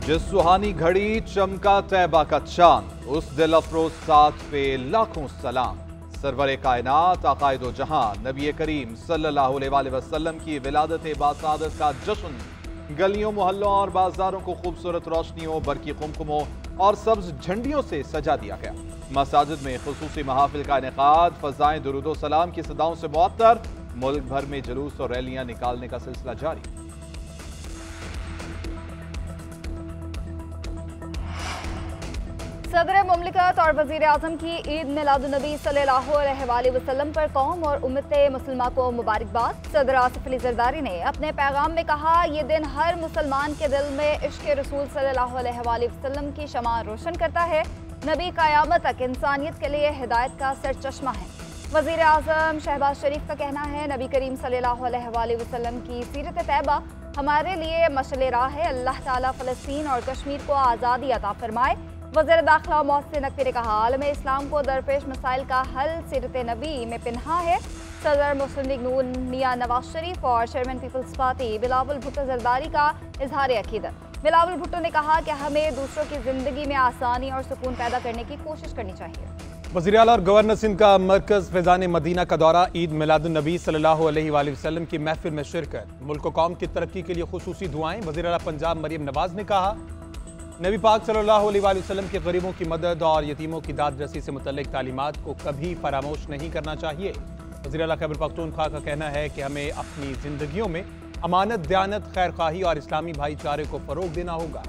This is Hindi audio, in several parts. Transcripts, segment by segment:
जिस सुहानी घड़ी चमका तैबा का चांद, उस दिल अफरोज साथ पे लाखों सलाम। सरवरे कायनात आकायदो जहां नबी करीम सल्लल्लाहु अलैहि वसल्लम की विलादत बासादत का जश्न गलियों मोहल्लों और बाजारों को खूबसूरत रोशनियों, बरकी कुमकुमों और सब्ज झंडियों से सजा दिया गया। मसाजिद में खुसूसी महाफिल का इनेकाद, फजाएं दुरूदो सलाम की सदाओं से मुअत्तर, मुल्क भर में जुलूस और रैलियां निकालने का सिलसिला जारी। सदर मुमलिकत और वजीर आजम की ईद मिलादुन्नबी सल्लल्लाहु अलैहि वसल्लम पर कौम और उम्मत मुसलमान को मुबारकबाद। सदर आसिफ अली जरदारी ने अपने पैगाम में कहा, ये दिन हर मुसलमान के दिल में इश्क रसूल सल्लल्लाहु अलैहि वसल्लम की शमा रोशन करता है। नबी क़यामत तक इंसानियत के लिए हिदायत का सरचश्मा है। वजीर आजम शहबाज शरीफ का कहना है, नबी करीम सल्लल्लाहु अलैहि वसल्लम की सीरत तैयबा हमारे लिए मशअल राह है। अल्लाह ताला फ़लस्तीन और कश्मीर को आज़ादी अता फरमाए। वज़ीर दाखिला मोहसिन नकवी ने कहा, आलम इस्लाम को दरपेश मसाइल का हल सीरत नबी में पिन्हा है। सदर मुस्लिम लीग नून मियां नवाज शरीफ और चेयरमैन पीपल्स पार्टी बिलावल भुट्टो जरदारी का इजहार अकीदत। बिलावल भुट्टो ने कहा कि हमें दूसरों की जिंदगी में आसानी और सुकून पैदा करने की कोशिश करनी चाहिए। वज़ीर आला और गवर्नर सिंध का मरकज फैज़ान मदीना का दौरा, ईद मिलादुन्नबी सल्लल्लाहु अलैहि वसल्लम की महफिल में शिरकत, मुल्क व कौम की तरक्की के लिए खुसूसी दुआएं। वज़ीर आला पंजाब मरियम नवाज ने कहा, नबी पाक सल्लल्लाहु अलैहि वसल्लम के गरीबों की मदद और यतीमों की दाद रसी से मुतल्लिक तालीमात को कभी फरामोश नहीं करना चाहिए। वज़ीर आला खैबर पख्तूनख्वा का कहना है कि हमें अपनी जिंदगियों में अमानत, दयानत, खैरख्वाही और इस्लामी भाईचारे को फ़रोग देना होगा।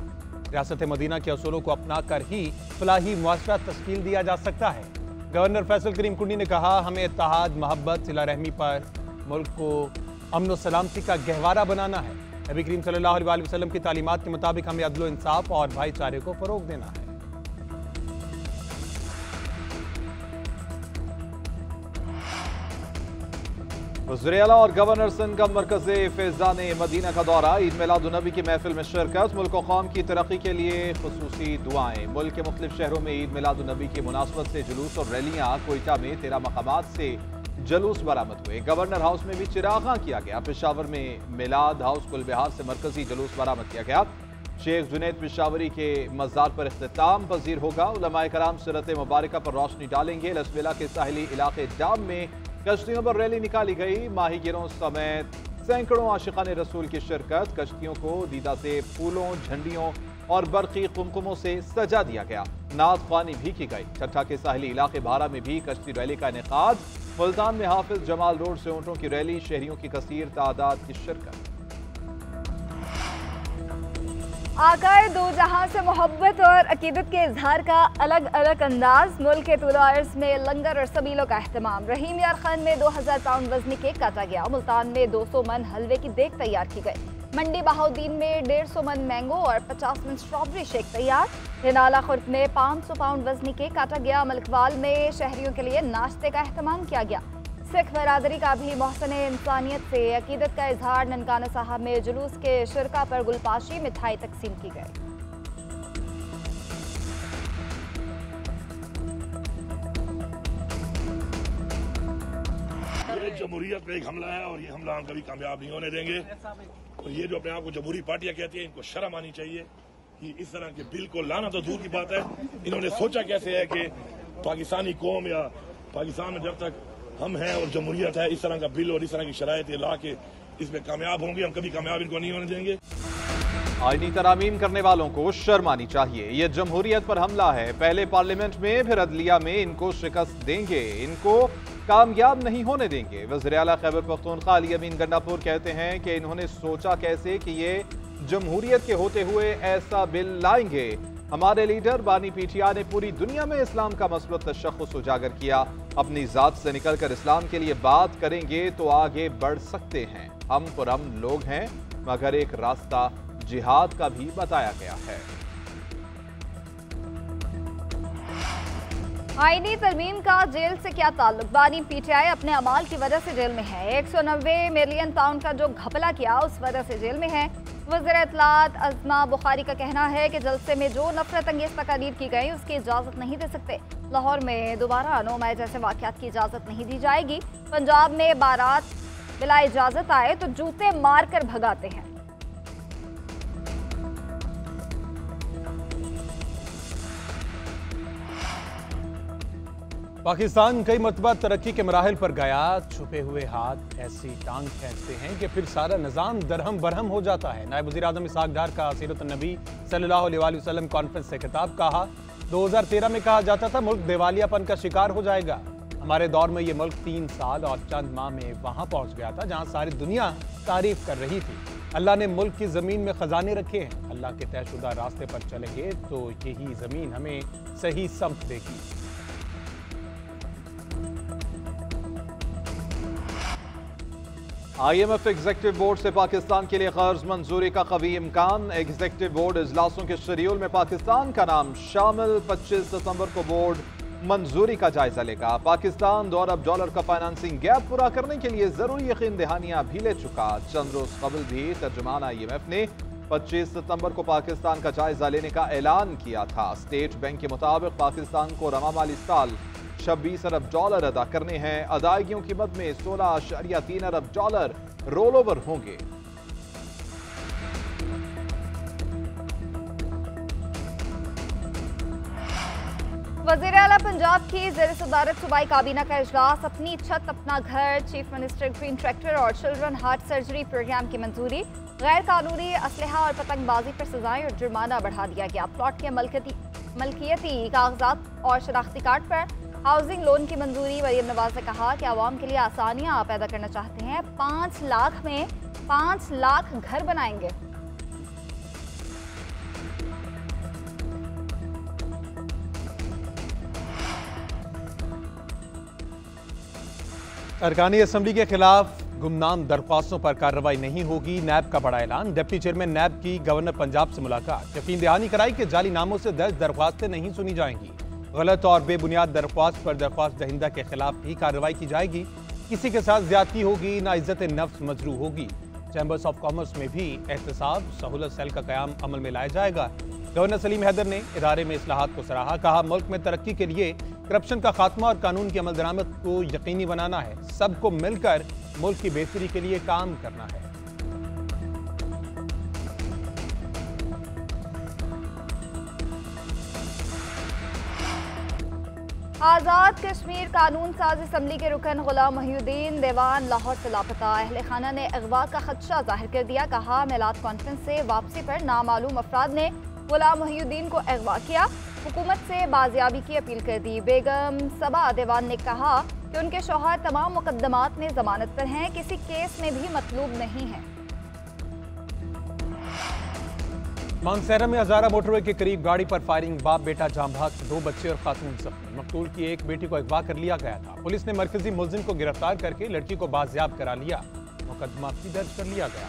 रियासत मदीना के असूलों को अपना कर ही फलाही मुआशरा तश्कील दिया जा सकता है। गवर्नर फैसल करीम कुंडी ने कहा, हमें इत्तेहाद, मोहब्बत, सिला रहमी पर मुल्क को अमन व सलामती का गहवारा बनाना है। नबी करीम सल्लल्लाहु अलैहि वसल्लम की तालीमात के मुताबिक हमें अदल इंसाफ और भाईचारे को फरोग देना है। वज़ीर आला और गवर्नर सिंध का मरकज़े फैज़ान मदीना का दौरा, ईद मिलादुन्नबी की महफिल में शिरकत, मुल्क और कौम की तरक्की के लिए खुसूसी दुआएं। मुल्क के मुख्तलिफ शहरों में ईद मिलादुन्नबी की मुनासबत से जुलूस और रैलियां। कोयटा में 13 मकामात से जुलूस बरामद हुए। गवर्नर हाउस में भी चिरागा किया गया। पेशावर में मिलाद हाउस कुलबिहार से मरकजी जुलूस बरामद किया गया। शेख जुनैद पेशावरी के मज़ार पर इख्तिताम पजीर होगा। उलमाए कराम सिरत मुबारका पर रोशनी डालेंगे। लसबेला के साहिली इलाके जाम में कश्तियों पर रैली निकाली गई। माहीगिरों समेत सैकड़ों आशिकान रसूल की शिरकत। कश्तियों को दीदा से फूलों, झंडियों और बरकी कुमकुमों से सजा दिया गया। नात ख्वानी भी की गई। ठट्ठा के साहिली इलाके भारा में भी कश्ती रैली का इनेकाद। मुल्तान में हाफिज जमाल रोड से ऊँटों की रैली, शहरियों की कसीर तादाद की शिरकत। आकाए दो जहां से मोहब्बत और अकीदत के इजहार का अलग अलग अंदाज। मुल्क के तुला अर्ज में लंगर और सबीलों का अहतमाम। रहीम यार खान में 2000 पाउंड वजनी केक काटा गया। मुल्तान में 200 मन हलवे की देग तैयार की गई। मंडी बहाउद्दीन में 150 मन मैंगो और 50 मन स्ट्रॉबेरी शेक तैयार। रिनाला खुर्द में 500 पाउंड वजनी केक काटा गया। मलकवाल में शहरियों के लिए नाश्ते का अहतमाम किया गया। सिख बरादरी का भी मोहसन इंसानियत से अकीदत का इजहार। ननकाना साहब में जुलूस के शिरका पर गुलपाशी, मिठाई तकसीम की गई। जमहूरियत पे एक हमला है और ये हमला हम कभी कामयाब नहीं होने देंगे। और ये जो अपने आप को जमहूरी पार्टियां कहती हैं, इनको शर्म आनी चाहिए कि इस तरह के बिल को लाना तो दूर की बात है, इन्होंने सोचा कैसे है कि पाकिस्तानी कौम या पाकिस्तान में जब तक हम हैं और जमहूरियत है, इस तरह का बिल और इस तरह की शराइत ला के इसमें कामयाब होंगे। हम कभी कामयाब इनको नहीं होने देंगे। आईनी तरामीम करने वालों को शर्म आनी चाहिए। यह जमहूरियत पर हमला है। पहले पार्लियामेंट में, फिर अदलिया में इनको शिकस्त देंगे, इनको कामयाब नहीं होने देंगे। वज़ीर आला खैबर पख्तूनख्वा अली अमीन गंडापुर कहते हैं कि इन्होंने सोचा कैसे कि ये जमहूरियत के होते हुए ऐसा बिल लाएंगे। हमारे लीडर बानी पीठिया ने पूरी दुनिया में इस्लाम का मसबत तशख़्ख़ुस उजागर किया। अपनी ज़ात से निकलकर इस्लाम के लिए बात करेंगे तो आगे बढ़ सकते हैं। हम पुरअमन लोग हैं, मगर एक रास्ता जिहाद का भी बताया गया है। आईनी तरमीम का जेल से क्या ताल्लुक? बानी पीटीआई अपने अमाल की वजह से जेल में है। 190 मिलियन पाउंड का जो घपला किया उस वजह से जेल में है। वज़ीर इत्तलात अज़मा बुखारी का कहना है कि जलसे में जो नफरत अंगेज तकारीर की गई उसकी इजाज़त नहीं दे सकते। लाहौर में दोबारा नौमाय जैसे वाक़यात की इजाज़त नहीं दी जाएगी। पंजाब में बारात बिला इजाज़त आए तो जूते मार कर भगाते हैं। पाकिस्तान कई मरतबा तरक्की के मराहिल पर गया, छुपे हुए हाथ ऐसी टांग खींचते हैं कि फिर सारा निज़ाम दरहम बरहम हो जाता है। नायब वज़ीर आज़म इसहाक डार का सीरत नबी सल्लल्लाहु अलैहि वसल्लम कॉन्फ्रेंस से खिताब। कहा 2013 में कहा जाता था मुल्क दिवालियापन का शिकार हो जाएगा। हमारे दौर में ये मुल्क 3 साल और चंद माह में वहां पहुंच गया था जहां सारी दुनिया तारीफ कर रही थी। अल्लाह ने मुल्क की ज़मीन में खजाने रखे हैं। अल्लाह के तयशुदा रास्ते पर चलेंगे तो यही ज़मीन हमें सही समत देगी। IMF एग्जीक्यूटिव बोर्ड से पाकिस्तान के लिए कर्ज मंजूरी का कवी इम्कान। एग्जीक्यूटिव बोर्ड इजलासों के शेड्यूल में पाकिस्तान का नाम शामिल। 25 सितंबर को बोर्ड मंजूरी का जायजा लेगा। पाकिस्तान $2 अरब का फाइनेंसिंग गैप पूरा करने के लिए जरूरी यकीन दहानियां भी ले चुका। चंद रोज कबल भी तर्जुमान IMF ने 25 सितंबर को पाकिस्तान का जायजा लेने का ऐलान किया था। स्टेट बैंक के मुताबिक पाकिस्तान को रवा माली साल $26 अरब अदा करने हैं। अदायगियों की मद में $16.3 अरब रोल ओवर होंगे। वज़ीर आला पंजाब की ज़ेर सदारत सूबाई काबीना का इजलास। अपनी छत अपना घर, चीफ मिनिस्टर ग्रीन ट्रैक्टर और चिल्ड्रन हार्ट सर्जरी प्रोग्राम की मंजूरी। गैर कानूनी असलहा और पतंगबाजी पर सजाएं और जुर्माना बढ़ा दिया गया। प्लॉट के मलकियती कागजात और शनाख्ती कार्ड पर हाउसिंग लोन की मंजूरी। मरीम नवाज ने कहा कि आवाम के लिए आसानियां पैदा करना चाहते हैं। 5 लाख में 5 लाख घर बनाएंगे। अरकानी असम्बली के खिलाफ गुमनाम दरख्वास्तों पर कार्रवाई नहीं होगी। नैब का बड़ा ऐलान। डिप्टी चेयरमैन नैब की गवर्नर पंजाब से मुलाकात। यकीन दहानी कराई कि जाली नामों से दर्ज दरख्वास्तें नहीं सुनी जाएंगी। गलत और बेबुनियाद दरख्वास्त पर दरख्वास्त दहिंदा के खिलाफ भी कार्रवाई की जाएगी। किसी के साथ ज्यादती होगी ना इज्जत नफ्स मजरू होगी। चैम्बर्स ऑफ कॉमर्स में भी एहतसाब सहूलत सेल का कयाम अमल में लाया जाएगा। गवर्नर सलीम हैदर ने इदारे में इस्लाहात को सराहा। कहा मुल्क में तरक्की के लिए करप्शन का खात्मा और कानून की अमल दरामद को यकीनी बनाना है। सबको मिलकर मुल्क की बेहतरी के लिए काम करना है। आज़ाद कश्मीर कानून साज असम्बली के रुकन गुलाम मोहिउद्दीन देवान लाहौर से लापता। अहले खाना ने अगवा का खदशा जाहिर कर दिया। कहा मिलाद कॉन्फ्रेंस से वापसी पर नामालूम अफराद ने गुलाम मोहिउद्दीन को अगवा किया। हुकूमत से बाजियाबी की अपील कर दी। बेगम सबा देवान ने कहा कि उनके शौहर तमाम मुकदमात में जमानत पर हैं, किसी केस में भी मतलूब नहीं है। मानसहरा में हजारा मोटरवे के करीब गाड़ी पर फायरिंग। बाप बेटा जाम भाग, 2 बच्चे और खातून जख्मी। मकतूल की एक बेटी को अगवा कर लिया गया था। पुलिस ने मरकजी मुलजिम को गिरफ्तार करके लड़की को बाजियाब करा लिया। मुकदमा भी दर्ज कर लिया गया।